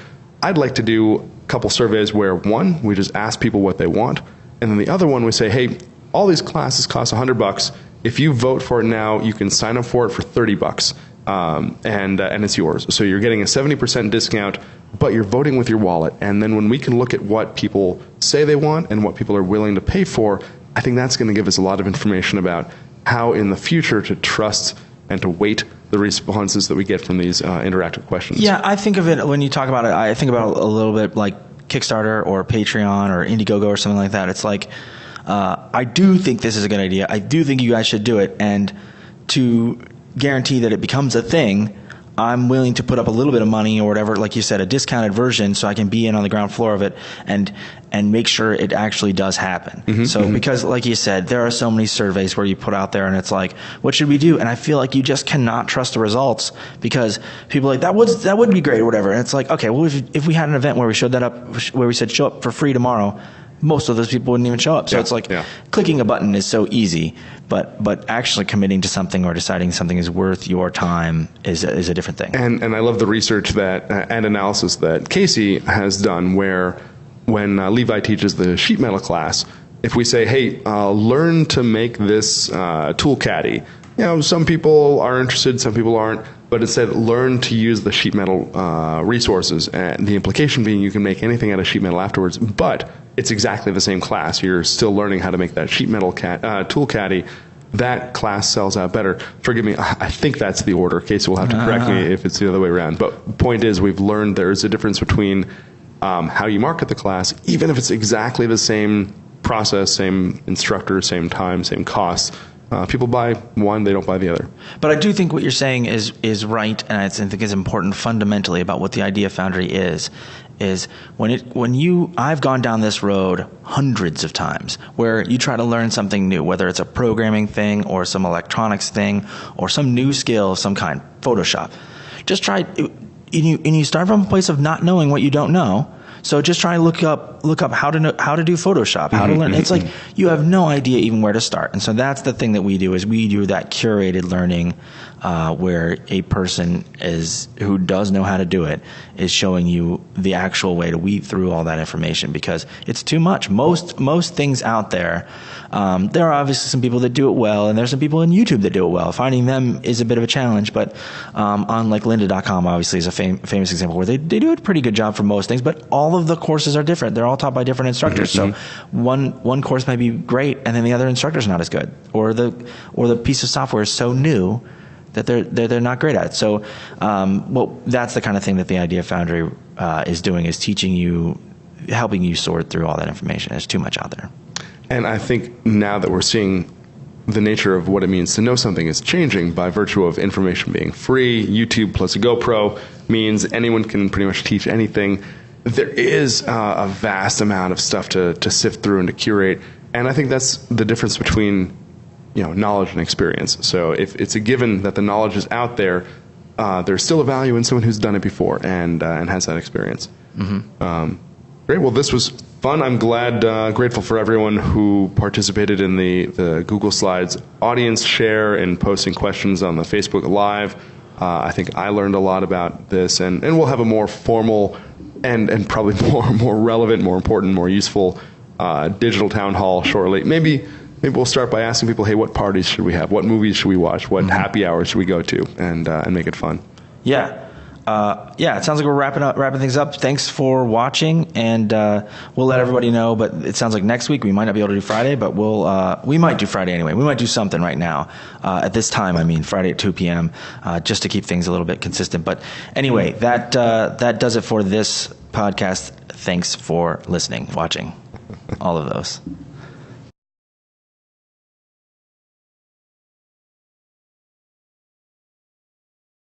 I'd like to do a couple surveys where, one, we just ask people what they want, and then the other one we say, hey, all these classes cost $100. If you vote for it now, you can sign up for it for $30, and it's yours. So you're getting a 70% discount, but you're voting with your wallet. And then when we can look at what people say they want and what people are willing to pay for, I think that's going to give us a lot of information about how in the future to trust and to weight the responses that we get from these interactive questions. Yeah, I think of it, when you talk about it, I think about it a little bit like Kickstarter or Patreon or Indiegogo or something like that. It's like, I do think this is a good idea. I do think you guys should do it. And to guarantee that it becomes a thing, I'm willing to put up a little bit of money or whatever, like you said, a discounted version, so I can be in on the ground floor of it and make sure it actually does happen. Because like you said, there are so many surveys where you put out there and it's like, what should we do? And I feel like you just cannot trust the results, because people are like, that would be great or whatever. And it's like, okay, well, if we had an event where we showed that up, where we said show up for free tomorrow, most of those people wouldn't even show up. So it's like clicking a button is so easy, but actually committing to something or deciding something is worth your time is a different thing. And I love the research that and analysis that Casey has done, where when Levi teaches the sheet metal class, if we say, hey, learn to make this tool caddy, some people are interested, some people aren't, but instead learn to use the sheet metal resources, and the implication being you can make anything out of sheet metal afterwards, but it's exactly the same class. You're still learning how to make that sheet metal tool caddy. That class sells out better. Forgive me, I think that's the order. Casey will have to correct me if it's the other way around. But the point is, we've learned there is a difference between how you market the class, even if it's exactly the same process, same instructor, same time, same cost. People buy one, they don't buy the other. But I do think what you're saying is right, and I think it's important fundamentally about what the idea Foundry is I've gone down this road hundreds of times, where you try to learn something new, whether it's a programming thing or some electronics thing or some new skill of some kind, Photoshop. Just try, and you start from a place of not knowing what you don't know. So just try and look up how to do Photoshop, how to learn. It's like you have no idea even where to start. And so that's the thing that we do, is we do that curated learning, where a person who does know how to do it is showing you the actual way to weed through all that information, because it's too much. Most things out there, there are obviously some people that do it well, and there's some people on YouTube that do it well. Finding them is a bit of a challenge, but on like lynda.com obviously is a famous example where they do a pretty good job for most things, but all of the courses are different. They're all taught by different instructors. So one course might be great, and then the other instructor's not as good, or the piece of software is so new that they're not great at it. So that's the kind of thing that the Idea Foundry is doing, is teaching you, helping you sort through all that information. There's too much out there. And I think now that we're seeing the nature of what it means to know something is changing by virtue of information being free, YouTube plus a GoPro means anyone can pretty much teach anything. There is a vast amount of stuff to sift through and to curate, and I think that's the difference between knowledge and experience. So if it's a given that the knowledge is out there, there's still a value in someone who's done it before and has that experience. Great. Well, this was fun. I'm grateful for everyone who participated in the Google Slides audience share and posting questions on the Facebook Live. I think I learned a lot about this, and we'll have a more formal and probably more relevant, more important, more useful digital town hall shortly. Maybe we'll start by asking people, hey, what parties should we have? What movies should we watch? What happy hours should we go to? And make it fun. Yeah. yeah, it sounds like we're wrapping things up. Thanks for watching, and we'll let everybody know. But it sounds like next week we might not be able to do Friday, but we might do Friday anyway. We might do something right now at this time. I mean, Friday at 2 p.m. Just to keep things a little bit consistent. But anyway, that does it for this podcast. Thanks for listening, watching, all of those.